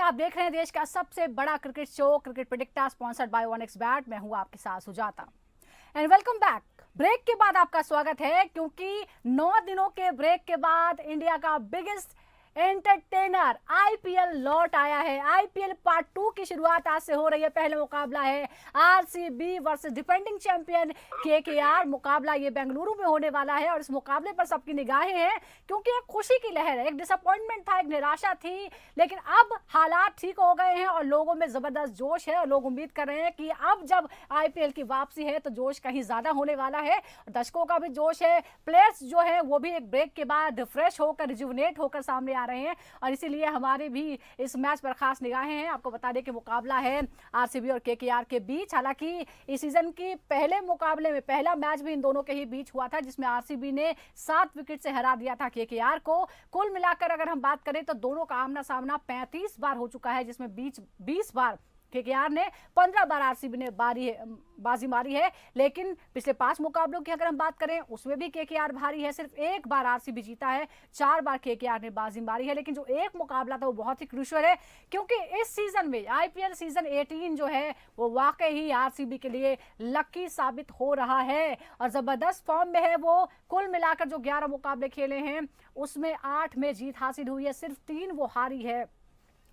आप देख रहे हैं देश का सबसे बड़ा cricket show cricket predictor sponsored by one x bat. मैं हूं आपके साथ Sujata and welcome back. Break के बाद आपका स्वागत है क्योंकि 9 दिनों के ब्रेक के बाद इंडिया का बिगेस्ट एंटरटेनर आईपीएल लौट आया है। आईपीएल पार्ट 2 की शुरुआत आज से हो रही है। पहला मुकाबला है RCB versus defending champion KKR. मुकाबला ये बेंगलुरु में होने वाला है और इस मुकाबले पर सबकी निगाहें हैं क्योंकि एक खुशी की लहर है, एक डिसअपॉइंटमेंट था, एक निराशा थी, लेकिन अब हालात ठीक हो गए हैं और लोगों में जबरदस्त जोश है और लोग उम्मीद कर रहे हैं कि अब जब आईपीएल की वापसी है तो जोश कहीं ज्यादा होने वाला है। दर्शकों का भी जोश है, प्लेयर्स जो है वो भी एक ब्रेक के बाद फ्रेश होकर रिजुवनेट होकर सामने आ रहे हैं और इसीलिए हमारे भी इस मैच पर खास निगाहें हैं। आपको बता दें कि मुकाबला है आरसीबी और केकेआर के बीच। हालांकि इस सीजन की पहले मुकाबले में पहला मैच भी इन दोनों के ही बीच हुआ था जिसमें आरसीबी ने 7 विकेट से हरा दिया था केकेआर को। कुल मिलाकर अगर हम बात करें तो दोनों का आमना सामना 35 बार हो चुका है जिसमें 20 बार केकेआर ने, 15 बार आरसीबी ने बाजी मारी है। लेकिन पिछले 5 मुकाबलों की अगर हम बात करें उसमें भी केकेआर भारी है, सिर्फ 1 बार आरसीबी जीता है, 4 बार केकेआर ने बाजी मारी है। लेकिन जो एक मुकाबला था वो बहुत ही क्रूशियल है क्योंकि इस सीजन में आईपीएल सीजन 18 जो है वो वाकई ही आरसीबी के लिए लकी साबित हो रहा है और जबरदस्त फॉर्म में है वो। कुल मिलाकर जो 11 मुकाबले खेले हैं उसमें 8 में जीत हासिल हुई है, सिर्फ 3 वो हारी है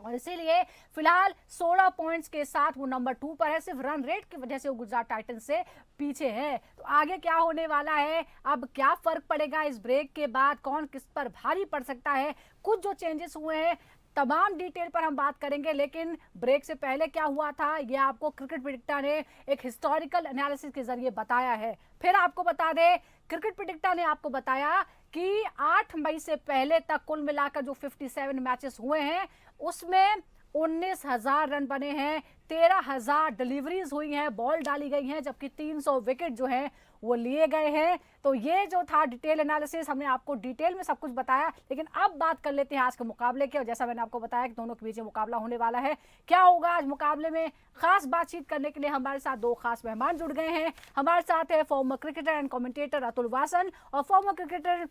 और इसीलिए फिलहाल 16 पॉइंट्स के साथ वो नंबर 2 पर है। सिर्फ रन रेट की वजह से वो गुजरात टाइटंस से पीछे है। तो आगे क्या होने वाला है, अब क्या फर्क पड़ेगा इस ब्रेक के बाद, कौन किस पर भारी पड़ सकता है, कुछ जो चेंजेस हुए हैं तमाम डिटेल पर हम बात करेंगे। लेकिन ब्रेक से पहले क्या हुआ था ये आपको क्रिकेट प्रेडिक्टर ने एक हिस्टोरिकल एनालिसिस के जरिए बताया है। फिर आपको बता दें क्रिकेट प्रेडिक्टर ने आपको बताया कि 8 मई से पहले तक कुल मिलाकर जो 57 मैचेस हुए हैं उसमें 19,000 रन बने हैं, 13,000 डिलीवरीज हुई हैं, बॉल डाली गई हैं, जबकि 300 विकेट जो हैं वो लिए गए हैं। तो ये जो था डिटेल एनालिसिस, हमने आपको डिटेल में सब कुछ बताया। लेकिन अब बात कर लेते हैं आज के मुकाबले की और जैसा मैंने आपको बताया कि दोनों के बीच मुकाबला होने वाला है। क्या होगा आज मुकाबले में, खास बातचीत करने के लिए हमारे साथ 2 खास मेहमान जुड़ गए हैं। हमारे साथ है former cricketer and commentator Atul Wassan और फॉर्मर क्रिकेटर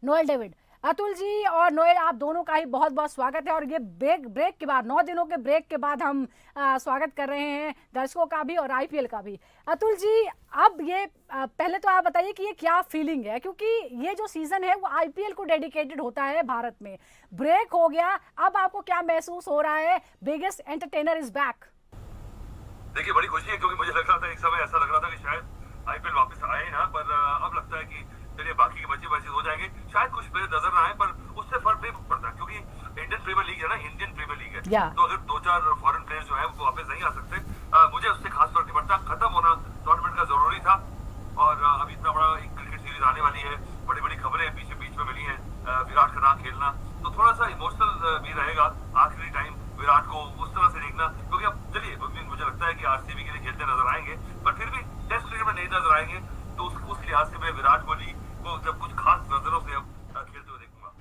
नोएल डेविड। अतुल जी और नोएल, आप दोनों का ही बहुत बहुत स्वागत है और ये ब्रेक के बाद 9 दिनों के ब्रेक के बाद हम स्वागत कर रहे हैं दर्शकों का भी और आईपीएल का भी। अतुल जी, अब ये पहले तो आप बताइए कि ये क्या फीलिंग है क्योंकि ये जो सीजन है वो आईपीएल को डेडिकेटेड होता है भारत में। ब्रेक हो गया, अब आपको क्या महसूस हो रहा है? Biggest entertainer is back. देखिए बड़ी खुशी है क्योंकि मुझे लग रहा था, एक समय ऐसा लग रहा था कि शायद आईपीएल वापस आए ही ना, पर अब लगता है कि चलिए बाकी के बचे हो जाएंगे। शायद कुछ प्लेयर नजर ना आए पर उससे फर्क नहीं पड़ता क्योंकि इंडियन प्रीमियर लीग है ना, इंडियन प्रीमियर लीग है। तो अगर 2-4 फॉरेन प्लेयर्स जो है वो वापस नहीं आ सकते, मुझे उससे खास फर्क नहीं पड़ता। खत्म होना टूर्नामेंट का जरूरी था और अभी इतना बड़ा एक क्रिकेट सीरीज आने वाली है, बड़ी बड़ी खबरें बीच में मिली है, विराट का ना खेलना तो थोड़ा सा इमोशनल भी रहेगा आखिरी टाइम विराट को उस तरह से देखना। क्योंकि अब चलिए मुझे लगता है कि आरसीबी के लिए खेलते नजर आएंगे पर फिर भी टेस्ट क्रिकेट में नहीं नजर आएंगे, तो उस लिहाज से मैं विराट कोहली को जब कुछ खास नजरों से अब खेलते हुए देखूंगा।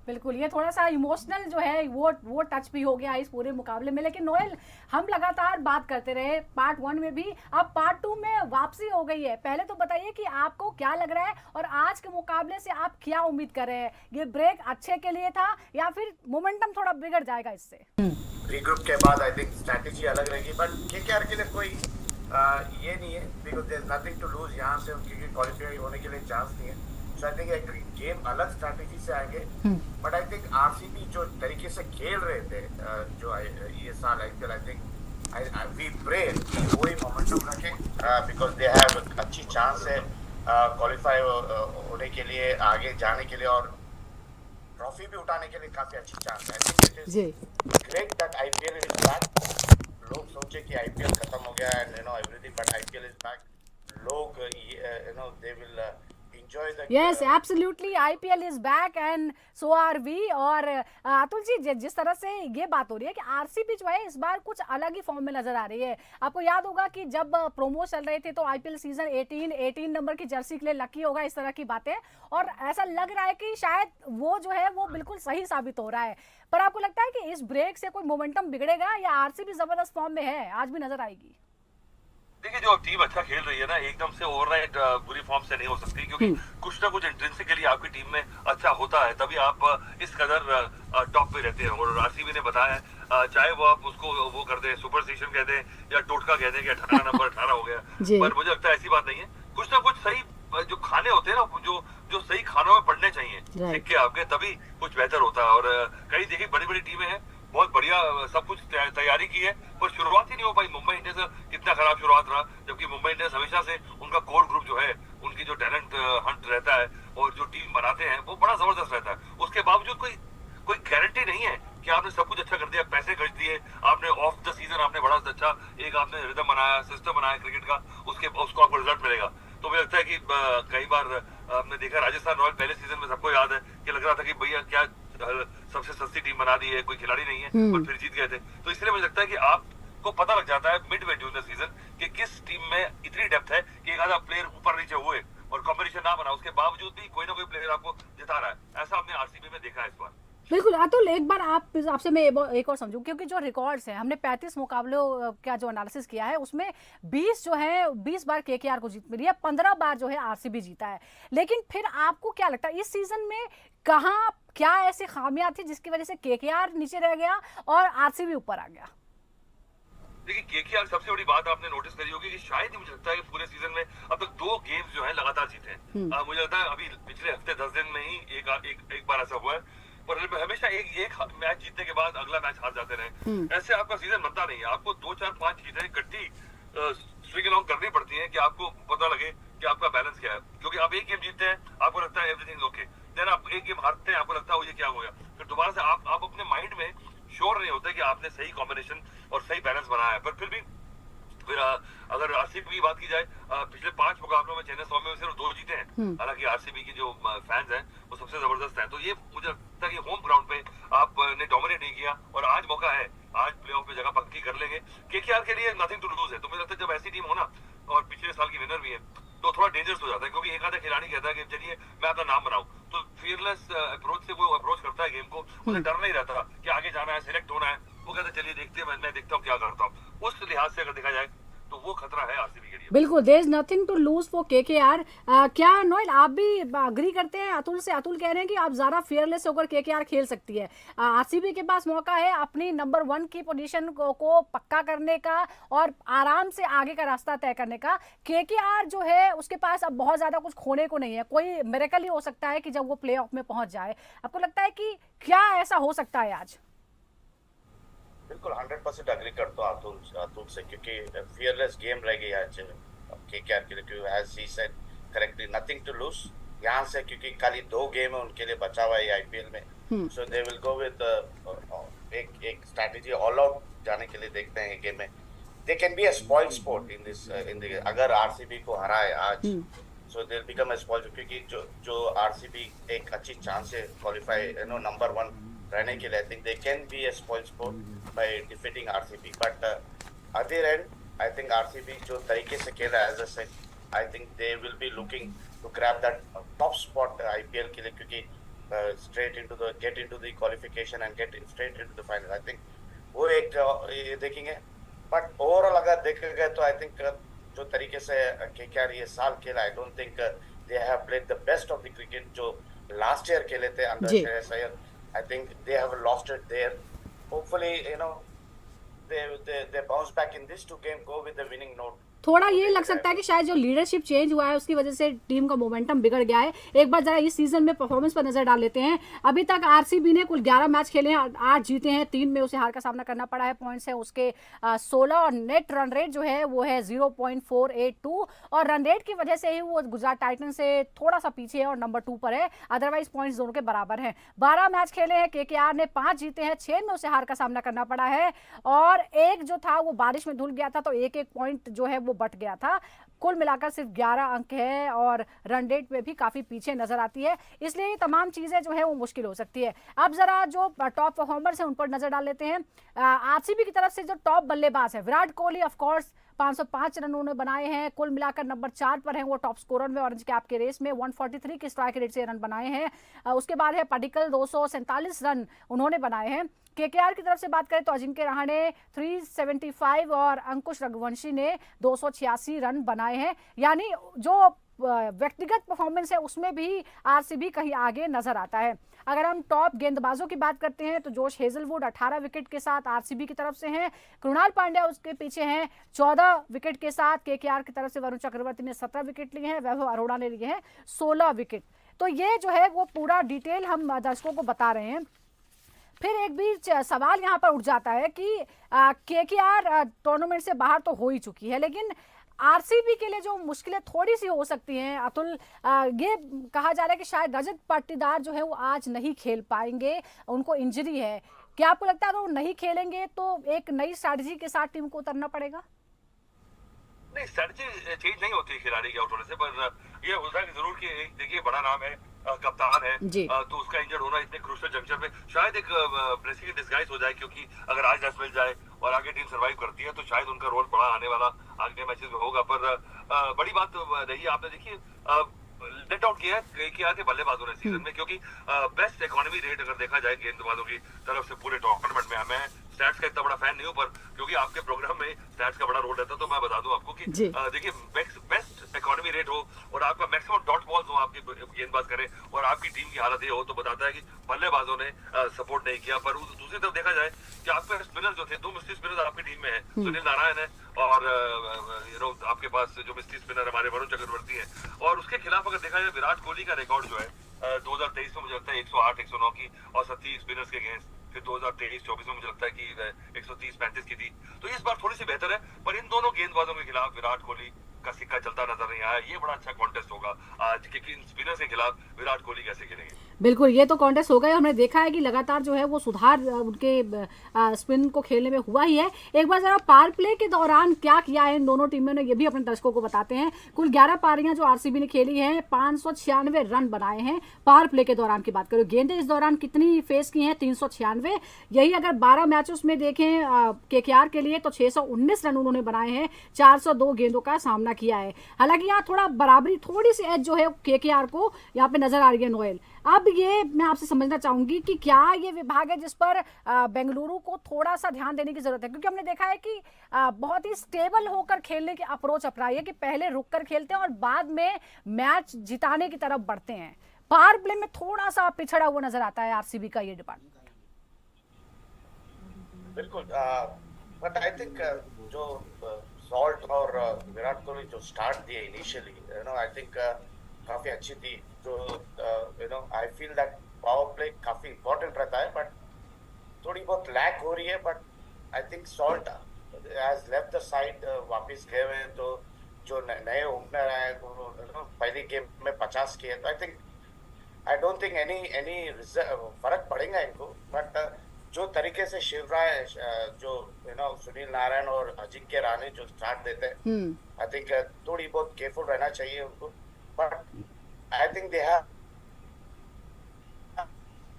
बिल्कुल, ये थोड़ा सा इमोशनल जो है वो टच भी हो गया इस पूरे मुकाबले में। लेकिन नोएल, हम लगातार बात करते रहे पार्ट 1 में भी, अब पार्ट 2 में वापसी हो गई है। पहले तो बताइए कि आपको क्या लग रहा है और आज के मुकाबले से आप क्या उम्मीद कर रहे हैं? ये ब्रेक अच्छे के लिए था या फिर मोमेंटम थोड़ा बिगड़ जाएगा इससे? रीग्रुप के बाद आई थिंक स्ट्रैटेजी अलग रहेगी, बट केकेआर के लिए कोई ये नहीं है because there is nothing to lose. यहाँ से उनकी क्वालिफाई होने के लिए चांस नहीं है। सो आई थिंक एक गेम अलग स्ट्रैटेजी से आएंगे, बट आई थिंक आरसीबी जो तरीके से खेल रहे थे जो ये साल IPL, I think we pray वही मोमेंटम रखें बिकॉज दे हैव अच्छी चांस है क्वालिफाई होने के लिए, आगे जाने के लिए और ट्रॉफी भी उठाने के लिए काफी अच्छी चांस है। I think it is great that IPL is back. लोग सोचे कि आईपीएल खत्म हो गया and everything, but IPL is back. लोग they will enjoy the yes absolutely IPL is back and so are we। और अतुल जी, जिस तरह से ये बात हो रही है कि आरसीबी जो है इस बार कुछ अलग ही फॉर्म में नजर आ रही है। आपको याद होगा कि जब प्रोमो चल रहे थे तो आईपीएल सीजन 18 नंबर की जर्सी के लिए लकी होगा, इस तरह की बातें, और ऐसा लग रहा है कि शायद वो जो है वो बिल्कुल सही साबित हो रहा है। पर आपको लगता है कि इस ब्रेक से कोई मोमेंटम बिगड़ेगा या आरसीबी जबरदस्त फॉर्म में है, आज भी नजर आएगी? देखिए जो टीम अच्छा खेल रही है ना, एकदम से ओवरनाइट बुरी फॉर्म से नहीं हो सकती क्योंकि कुछ ना कुछ इंट्रिंसिकली आपकी टीम में अच्छा होता है, तभी आप इस कदर टॉप पे रहते हैं। और आरसीबी ने बताया चाहे वो आप उसको वो कर दें, सुपरस्टिशन कह दें या टोटका कह दें कि 18 नंबर 18 हो गया, जी। पर मुझे लगता है ऐसी बात नहीं है। कुछ ना कुछ सही जो खाने होते हैं ना, जो सही खानों में पड़ने चाहिए सिक्के आपके, तभी कुछ बेहतर होता है। और कई देखिए बड़ी बड़ी टीमें हैं, बहुत बढ़िया सब कुछ तैयारी की है, पर शुरुआत ही नहीं हो पाई। मुंबई इंडियंस का कितना खराब शुरुआत रहा, जबकि मुंबई इंडियंस हमेशा से उनका कोर ग्रुप जो है, उनकी जो टैलेंट हंट रहता है और जो टीम बनाते हैं वो बड़ा जबरदस्त रहता है। उसके बावजूद कोई गारंटी नहीं है कि आपने सब कुछ अच्छा कर दिया, पैसे खर्च दिए आपने, ऑफ द सीजन आपने बड़ा अच्छा एक आपने रिदम बनाया, सिस्टम बनाया क्रिकेट का, उसको आपको रिजल्ट मिलेगा। तो मुझे लगता है कि कई बार हमने देखा राजस्थान रॉयल पहले सीजन में, सबको याद है कि लग रहा था कि भैया क्या सबसे सस्ती टीम बना दी है, कोई खिलाड़ी नहीं है, पर फिर जीत गए थे। तो इसलिए मुझे लगता है कि आपको पता लग जाता है mid way during the season कि किस टीम में इतनी डेप्थ है कि एक आधा प्लेयर ऊपर नीचे हुए और कॉम्बिनेशन ना बना, उसके बावजूद भी कोई ना कोई प्लेयर आपको जिता रहा है। ऐसा हमने आरसीबी में देखा है इस बार। बिल्कुल अतुल, एक बार आपसे मैं एक और समझूं, क्योंकि जो रिकॉर्ड्स हैं, हमने 35 मुकाबलों का जो एनालिसिस किया है उसमें 20 जो है 20 बार केकेआर को जीत मिली है, 15 बार जो है आरसीबी जीता है। लेकिन फिर आपको क्या लगता है इस सीजन में कहाँ क्या ऐसी खामियां थी जिसकी वजह से केकेआर नीचे रह गया और आरसीबी ऊपर आ गया? देखिए केकेआर सबसे बड़ी बात आपने नोटिस करी होगी कि शायद ही मुझे लगता है कि पूरे सीजन में अब तक 2 गेम्स जो है लगातार जीते हैं। मुझे लगता है अभी पिछले हफ्ते 10 दिन में ही एक बार ऐसा हुआ है, पर हमेशा एक मैच जीतने के बाद अगला मैच हार जाते रहे। ऐसे आपका सीजन बनता नहीं है। आपको 2 4 5 चीजें इकट्ठी स्ट्रिंग अलोंग करनी पड़ती हैं कि आपको पता लगे कि आपका बैलेंस क्या है। क्योंकि आप एक गेम जीतते हैं, आपको लगता है एवरीथिंग ओके, देन आप एक गेम हारते हैं, आपको लगता है ये क्या हो गया, फिर दोबारा से आप अपने माइंड में श्योर नहीं होते कि आपने सही कॉम्बिनेशन और सही बैलेंस बनाया है। पर फिर अगर आरसीबी की बात की जाए, पिछले 5 मुकाबलों में चेन्नई स्वामी में सिर्फ 2 जीते हैं। हालांकि आरसीबी की जो फैंस हैं वो सबसे जबरदस्त हैं। तो ये मुझे लगता है कि होम ग्राउंड पे आपने डोमिनेट नहीं किया और आज मौका है, आज प्लेऑफ में जगह पक्की कर लेंगे। केकेआर के लिए नथिंग टू लूज है। तो मुझे लगता है जब ऐसी टीम हो ना, और पिछले साल की विनर भी है, तो थोड़ा डेंजरस हो जाता है। क्योंकि एक आधा खिलाड़ी कहता है कि चलिए मैं अपना नाम बनाऊं, तो फियरलेस अप्रोच से वो अप्रोच करता है गेम को, उसे डर नहीं रहता कि आगे जाना है, सिलेक्ट होना है। वो कहता है चलिए देखते हैं, मैं देखता हूँ क्या करता हूँ। उस लिहाज से अगर देखा जाए तो वो खतरा है आरसीबी के लिए। बिल्कुल, there is nothing to lose for KKR. क्या नोएल आप भी अग्री करते हैं अतुल से? अतुल कह रहे हैं कि आप ज़्यादा फेयरलेस होकर केकेआर खेल सकती है। आरसीबी के पास मौका है अपनी नंबर 1 की पोजीशन को पक्का करने का और आराम से आगे का रास्ता तय करने का। केकेआर जो है उसके पास अब बहुत ज़्यादा कुछ खोने को नहीं है, कोई मिरेकल ही हो सकता है कि जब वो प्ले ऑफ में पहुंच जाए। आपको लगता है कि क्या ऐसा हो सकता है आज? बिल्कुल 100% अग्री करता हूँ अतुल से, क्योंकि फियरलेस गेम रह गई आज केकेआर के लिए, क्योंकि as he said correctly nothing to lose यहाँ से, क्योंकि खाली 2 गेम है उनके लिए बचा हुआ है आईपीएल में। So they will go with एक स्ट्रैटेजी ऑल आउट जाने के लिए। देखते हैं गेम में they can be a spoiled sport in this अगर आरसीबी को हराए आज, so they will become a spoiled, क्योंकि जो आरसीबी एक अच्छी चांस है क्वालिफाई नंबर 1 रहने के लिए। I think they can be a spoiled sport by defeating RCB, but other end I think RCB जो तरीके से खेला, as I said, I think they will be looking to grab that top spot IPL के लिए, क्योंकि get into the qualification and get straight into the final. I think वो एक ये देखेंगे, but overall अगर देखे गए तो I think जो तरीके से केकेआर ये साल खेला, I don't think they have played the best of the cricket जो last year खेले थे under Shreyas Iyer. I think they have lost it there. Hopefully, they bounce back in this 2 game, go with the winning note. थोड़ा ये लग सकता है कि शायद जो लीडरशिप चेंज हुआ है उसकी वजह से टीम का मोमेंटम बिगड़ गया है। एक बार जरा इस सीजन में परफॉर्मेंस पर नजर डाल लेते हैं। अभी तक आरसीबी ने कुल 11 मैच खेले हैं, 8 जीते हैं, 3 में उसे हार का सामना करना पड़ा है। पॉइंट्स है उसके 16 और नेट रन रेट जो है वो है 0.482 और रन रेट की वजह से ही वो गुजरात टाइटन से थोड़ा सा पीछे है और नंबर 2 पर है। अदरवाइज पॉइंट्स दोनों के बराबर हैं। 12 मैच खेले हैं, केकेआर ने 5 जीते हैं, 6 में उसे हार का सामना करना पड़ा है और एक जो था वो बारिश में धुल गया था, तो एक पॉइंट जो है वो बट गया था। कुल मिलाकर सिर्फ 11 अंक है और रन रेट में भी काफी पीछे नजर आती है, इसलिए ये तमाम चीजें जो है वो मुश्किल हो सकती है। अब जरा जो टॉप परफॉर्मर्स हैं उन पर नजर डाल लेते हैं। आरसीबी की तरफ से जो टॉप बल्लेबाज है Virat Kohli, of course 505 run उन्होंने बनाए हैं, कुल मिलाकर नंबर 4 पर हैं वो टॉप स्कोरर में ऑरेंज कैप के रेस में, 143 के स्ट्राइक रेट से रन बनाए हैं। उसके बाद है पडिक्कल, 247 रन उन्होंने बनाए हैं। केकेआर की तरफ से बात करें तो अजिंक्य रहाणे 375 और अंकुश रघुवंशी ने 286 रन बनाए हैं। यानी जो व्यक्तिगत परफॉर्मेंस है उसमें भी आरसीबी कहीं आगे नजर आता है। अगर हम टॉप गेंदबाजों की बात करते हैं तो जोश हेजलवुड 18 विकेट के साथ आरसीबी की तरफ से हैं, कृणाल पांड्या उसके पीछे हैं 14 विकेट के साथ, केकेआर की तरफ से वरुण चक्रवर्ती ने 17 विकेट लिए हैं, वैभव अरोड़ा ने लिए हैं 16 विकेट। तो ये जो है वो पूरा डिटेल हम दर्शकों को बता रहे हैं। फिर एक बीच सवाल यहाँ पर उठ जाता है कि केकेआर टूर्नामेंट से बाहर तो हो ही चुकी है, लेकिन आरसीबी के लिए जो मुश्किलें थोड़ी सी हो सकती हैं अतुल, ये कहा जा रहा है कि शायद रजत पाटीदार जो है वो आज नहीं खेल पाएंगे, उनको इंजरी है। क्या आपको लगता है अगर वो नहीं खेलेंगे तो एक नई स्ट्रैटेजी के साथ टीम को उतरना पड़ेगा? नहीं, स्ट्रेटजी चेंज नहीं होती है खिलाड़ी के आउट होने से, पर ये होता है कि जरूर कि देखिए बड़ा नाम है, कप्तान है, तो उसका इंजर्ड होना इतने क्रूशियल जंक्शन पे शायद एक ब्लेसिंग इन डिस्गाइज हो जाए, क्योंकि अगर आज रेस्ट मिल जाए और आगे टीम सर्वाइव करती है तो शायद उनका रोल बड़ा आने वाला आगे मैचेस में होगा। पर बड़ी बात रही है, आपने देखिए लेट आउट किया है केकेआर के बल्लेबाजों ने सीजन में, क्योंकि बेस्ट इकोनॉमी रेट अगर देखा जाए गेंदबाजों की तरफ से पूरे टूर्नामेंट में, मैं स्टैट्स का इतना बड़ा फैन नहीं हूं, पर क्योंकि आपके प्रोग्राम में स्टैट्स का बड़ा रोल रहता है तो मैं बता दूं आपको कि देखिए बेस्ट इकोनॉमी रेट हो और आपका मैक्सिमम डॉट बॉल्स हो, आपके गेंदबाज करें और आपकी टीम की हालत ये हो, तो बताता है कि बल्लेबाजों ने सपोर्ट नहीं किया। पर दूसरी तरफ देखा जाए कि आपके स्पिनर जो थे, 2 मिस्ट्री स्पिनर आपकी टीम में है, सुनील नारायण है और आपके पास जो मिस्ट्री स्पिनर हमारे वरुण चक्रवर्ती है, और उसके खिलाफ अगर देखा जाए विराट कोहली का रिकॉर्ड जो है 2023 में मुझे लगता है 108 109 की औसत थी स्पिनर्स के अगेंस्ट, फिर 2023-24 में मुझे लगता है कि 130-35 की थी, तो इस बार थोड़ी सी बेहतर है। पर इन दोनों गेंदबाजों के खिलाफ विराट कोहली का सिक्का चलता नजर नहीं आया। ये बड़ा अच्छा कॉन्टेस्ट होगा आज, क्योंकि इन स्पिनर्स के खिलाफ विराट कोहली कैसे खेलेंगे। बिल्कुल, ये तो कॉन्टेस्ट होगा। हमने देखा है कि लगातार जो है वो सुधार उनके स्पिन को खेलने में हुआ ही है। एक बार जरा पावर प्ले के दौरान क्या किया है इन दोनों टीमों ने, ये भी अपने दर्शकों को बताते हैं। कुल 11 पारियां जो आरसीबी ने खेली हैं, 596 रन बनाए हैं। पावर प्ले के दौरान की बात करो, गेंदें इस दौरान कितनी फेस की हैं? 396। यही अगर 12 मैचेस में देखें केकेआर के लिए तो 619 रन उन्होंने बनाए हैं, 402 गेंदों का सामना किया है। हालांकि यहाँ थोड़ा बराबरी, थोड़ी सी एज जो है केकेआर को यहाँ पे नजर आ रही है नोएल। अब ये मैं आपसे समझना चाहूंगी कि क्या ये विभाग है जिस पर बेंगलुरु को थोड़ा सा ध्यान देने की जरूरत है, क्योंकि हमने देखा है कि बहुत ही स्टेबल होकर खेलने की अप्रोच अपनाई है कि पहले रुक कर खेलते हैं और बाद में मैच जिताने की तरफ बढ़ते हैं। पावर प्ले में थोड़ा सा पिछड़ा हुआ नजर आता है आरसीबी का ये डिपार्टमेंट। बिल्कुल, बट आई थिंक जो सॉल्ट और विराट कोहली जो स्टार्ट दिए इनिशियली, आई थिंक काफी अच्छी थी। तो I feel that power play काफी इंपॉर्टेंट रहता है, बट थोड़ी बहुत लैक हो रही है। But I think salt has left the side, वापस गए हुए हैं, तो जो नए ओपनर आए पहली गेम में 50 किए, तो आई डोंट थिंक एनी फर्क पड़ेगा इनको। बट जो तरीके से शिवराय, जो सुनील नारायण और अजिंक्य रहाणे जो स्टार्ट देते हैं, आई थिंक थोड़ी बहुत केयरफुल रहना चाहिए उनको। But I think they have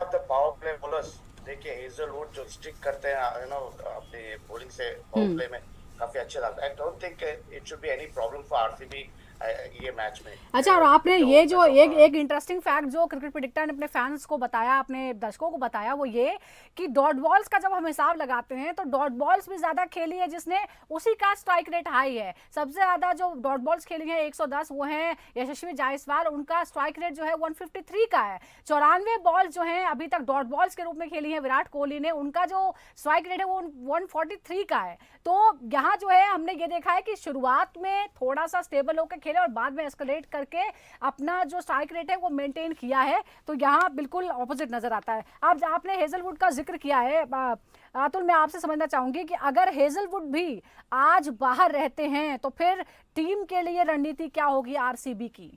the power play bowlers. देखिए हेजलवुड जो स्टिक करते हैं अपनी बॉलिंग से पावर प्ले में काफी अच्छा लगता है। I don't think it should be any problem for RCB ये मैच में। अच्छा, और आपने ये जो एक इंटरेस्टिंग फैक्ट जो क्रिकेट प्रेडिक्टर ने अपने फैंस को बताया, अपने दर्शकों को बताया, वो ये कि डॉट बॉल्स का जब हम हिसाब लगाते हैं तो डॉट बॉल्स भी ज्यादा खेली है जिसने, उसी का स्ट्राइक रेट हाई है। सबसे ज्यादा जो डॉट बॉल्स खेली है 110 वो है यशस्वी जायसवाल, उनका स्ट्राइक रेट जो है 153 का है। 94 बॉल जो है अभी तक डॉट बॉल्स के रूप में खेली है विराट कोहली ने, उनका जो स्ट्राइक रेट है वो 143 का है। तो यहाँ जो है हमने ये देखा है कि शुरुआत में थोड़ा सा स्टेबल होकर खेले और बाद में एस्केलेट करके अपना जो स्ट्राइक रेट है वो मेंटेन किया है। तो यहाँ बिल्कुल ऑपोजिट नजर आता है। अब आपने हेजलवुड का जिक्र किया है अतुल, मैं आपसे समझना चाहूंगी कि अगर हेजलवुड भी आज बाहर रहते हैं तो फिर टीम के लिए रणनीति क्या होगी आरसीबी की?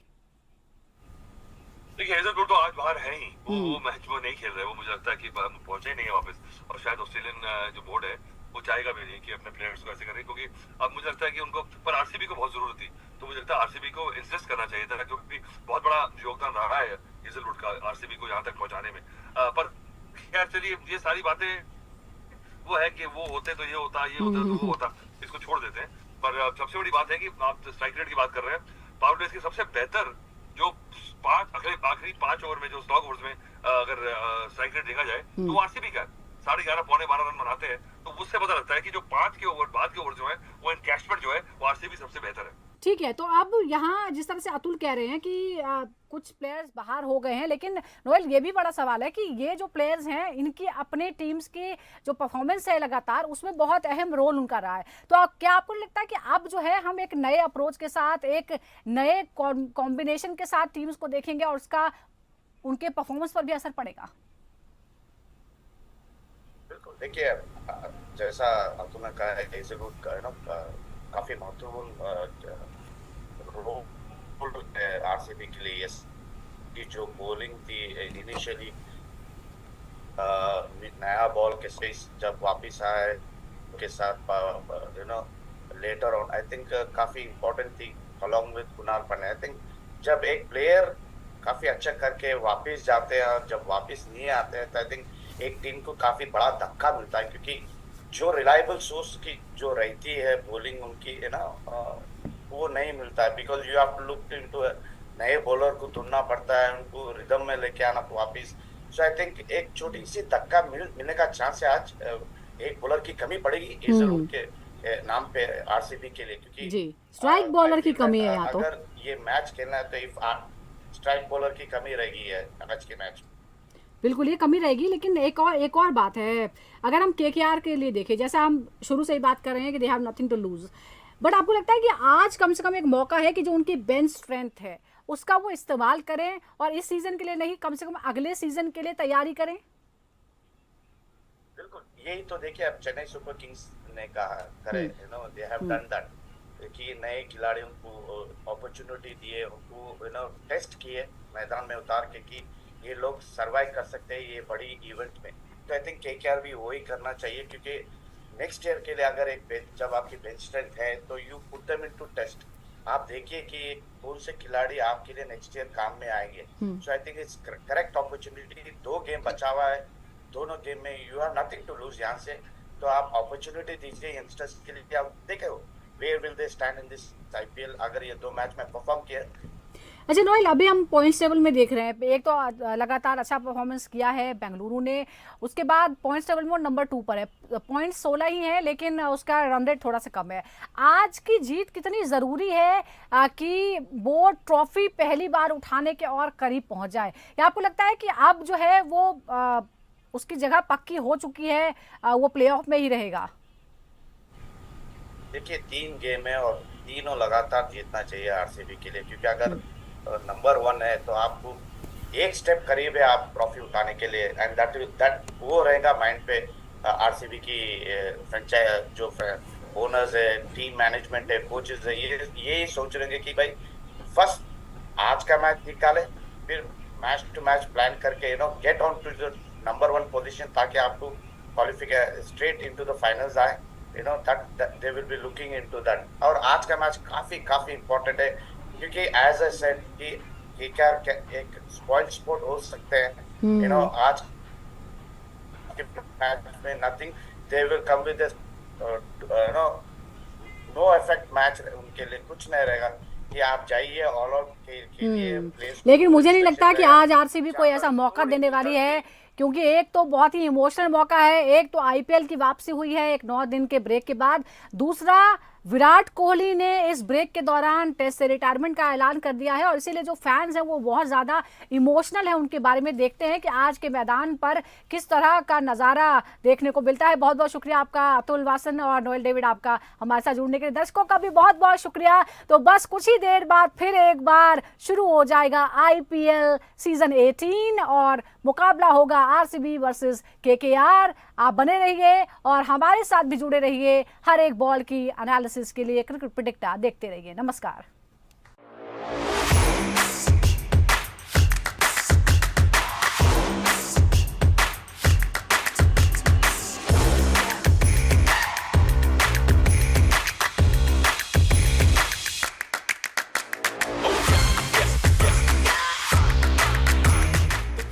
देखिए हेजलवुड तो आज बाहर है ही, वो मैच में नहीं खेल रहे, वो मुझे लगता है कि पहुंचे नहीं है वापस, और शायद ऑस्ट्रेलियन जो बोर्ड है वो चाहेगा भी नहीं कि अपने प्लेयर्स को ऐसे करें, क्योंकि अब मुझे लगता है कि उनको, पर आरसीबी को बहुत जरूरत थी, तो मुझे लगता है आरसीबी को इंसिस्ट करना चाहिए था, क्योंकि बहुत बड़ा योगदान रहा है हेजलवुड का आरसीबी को यहाँ तक पहुंचाने में। पर खैर चलिए, ये सारी बातें वो है कि वो होते तो ये होता, ये होता तो वो होता, इसको छोड़ देते हैं। पर सबसे बड़ी बात है कि आप स्ट्राइक रेट की बात कर रहे हैं, पावर प्ले की सबसे बेहतर जो आखिरी 5 ओवर में, जो स्टॉक ओवर्स में अगर स्ट्राइक रेट देखा जाए तो आरसीबी का 11.5 पौने 12 रन बनाते हैं, तो उससे पता लगता है कि जो 5 के ओवर बाद के ओवर जो है वो इनकैशमेंट जो है वो आरसीबी सबसे बेहतर है। ठीक है, तो अब यहाँ जिस तरह से अतुल कह रहे हैं कि कुछ प्लेयर्स बाहर हो गए हैं, लेकिन नोएल ये भी बड़ा सवाल है कि ये जो प्लेयर्स हैं इनकी अपने टीम्स की जो परफॉर्मेंस है लगातार उसमें बहुत अहम रोल उनका रहा है। तो क्या आपको लगता है कि अब जो है हम एक नए अप्रोच के साथ, एक नए कॉम्बिनेशन के साथ टीम्स को देखेंगे और उसका उनके परफॉर्मेंस पर भी असर पड़ेगा? बिल्कुल, देखिए जैसा अतुल ने कहा है, इज गुड काफी महत्वपूर्ण रोल आरसीबी के लिए। यस, की जो बॉलिंग थी इनिशियली, नया बॉल के स्पेस जब वापस आए के साथ लेटर ऑन, आई थिंक काफी इम्पोर्टेंट थी along with Kunal Pandya. I think जब एक प्लेयर काफी अच्छा करके वापस जाते हैं और जब वापस नहीं आते हैं तो आई थिंक एक टीम को काफी बड़ा धक्का मिलता है, क्योंकि जो रिलायबल सोर्स की जो रहती है बॉलिंग उनकी वो नहीं मिलता है। Because you have to look into नए बॉलर को ढूंढना पड़ता है, उनको रिदम में लेके आना वापिस। सो आई थिंक एक छोटी सी धक्का मिलने का चांस है आज। एक बॉलर की कमी पड़ेगी इजरूट के नाम पे आरसीबी के लिए, क्योंकि जी स्ट्राइक बॉलर की कमी है यहाँ। तो अगर ये मैच खेलना है तो इफ स्ट्राइक बॉलर की कमी रहेगी है आज के मैच। बिल्कुल ये कमी रहेगी, लेकिन एक और बात है, अगर हम केकेआर के लिए देखें, जैसा हम शुरू से ही बात कर रहे हैं कि they have nothing to lose, but आपको लगता है कि आज कम से कम एक मौका है कि जो उनकी बेंच स्ट्रेंथ है उसका वो इस्तेमाल करें और इस सीजन के लिए नहीं, कम से कम अगले सीजन के लिए तैयारी करें? बिल्कुल, यही तो देखिए अब चेन्नई सुपर किंग्स ने कहा करे, दे हैव डन दैट, कि नए खिलाड़ियों को अपॉर्चुनिटी दिए, उनको टेस्ट किए मैदान में उतार के कि ये लोग सर्वाइव कर सकते हैं ये बड़ी इवेंट में। तो आई थिंक केकेआर भी वही करना चाहिए, क्योंकि नेक्स्ट ईयर के लिए अगर जब आपकी बेंच स्ट्रेंथ है तो you put them into test. आप देखिए कि कौन से खिलाड़ी आपके लिए नेक्स्ट ईयर काम में आएंगे। So I think it's correct opportunity. 2 game बचा हुआ है, दोनों गेम में you are nothing to lose यहाँ से, तो आप अपॉर्चुनिटी दीजिए यंगस्टर्स के लिए। आप देखे where will they stand in this IPL अगर ये 2 मैच में परफॉर्म किया। अच्छा नोएल, अभी हम पॉइंट्स टेबल में देख रहे हैं, एक तो लगातार अच्छा परफॉर्मेंस किया है बेंगलुरु ने, उसके बाद पॉइंट्स टेबल में नंबर 2 पर है, पॉइंट्स 16 ही है लेकिन उसका रन रेट थोड़ा सा कम है। आज की जीत कितनी ज़रूरी है कि वो ट्रॉफी पहली बार उठाने के और करीब पहुंच जाए, या आपको लगता है कि अब जो है वो उसकी जगह पक्की हो चुकी है, वो प्लेऑफ में ही रहेगा? देखिए 3 गेम है और तीनों लगातार जीतना चाहिए आरसीबी के लिए, क्योंकि अगर नंबर 1 है तो आपको एक स्टेप करीब है आप ट्रॉफी उठाने के लिए। एंड दैट वो रहेगा माइंड पे आरसीबी की फ्रेंचाइज जो ओनर्स है, टीम मैनेजमेंट है, कोचेस है, ये सोच रहे कि भाई फर्स्ट आज का मैच निकाले, फिर मैच टू मैच प्लान करके get on to the number 1 position, ताकि आपको qualify straight into the finals आए। that they will be looking into that। और आज का मैच काफी इम्पोर्टेंट है, क्योंकि एज आई सेड कि केकेआर एक स्पॉइल स्पोर्ट हो सकते हैं। आज के मैच में nothing, they will come with no effect match, उनके लिए कुछ नहीं रहेगा कि आप जाइए ऑल आउट के लिए। लेकिन मुझे नहीं लगता कि आज आरसीबी कोई ऐसा मौका देने वाली है, क्योंकि एक तो बहुत ही इमोशनल मौका है, एक तो आईपीएल की वापसी हुई है एक 9 दिन के ब्रेक के बाद, दूसरा विराट कोहली ने इस ब्रेक के दौरान टेस्ट से रिटायरमेंट का ऐलान कर दिया है और इसीलिए जो फैंस हैं वो बहुत ज़्यादा इमोशनल है उनके बारे में। देखते हैं कि आज के मैदान पर किस तरह का नज़ारा देखने को मिलता है। बहुत बहुत शुक्रिया आपका अतुल वासन और नोएल डेविड, आपका हमारे साथ जुड़ने के लिए। दर्शकों का भी बहुत बहुत शुक्रिया। तो बस कुछ ही देर बाद फिर एक बार शुरू हो जाएगा आईपीएल सीजन 18 और मुकाबला होगा आरसीबी वर्सेस केकेआर। आप बने रहिए और हमारे साथ भी जुड़े रहिए, हर एक बॉल की एनालिसिस के लिए क्रिकेट प्रेडिक्टर देखते रहिए। नमस्कार।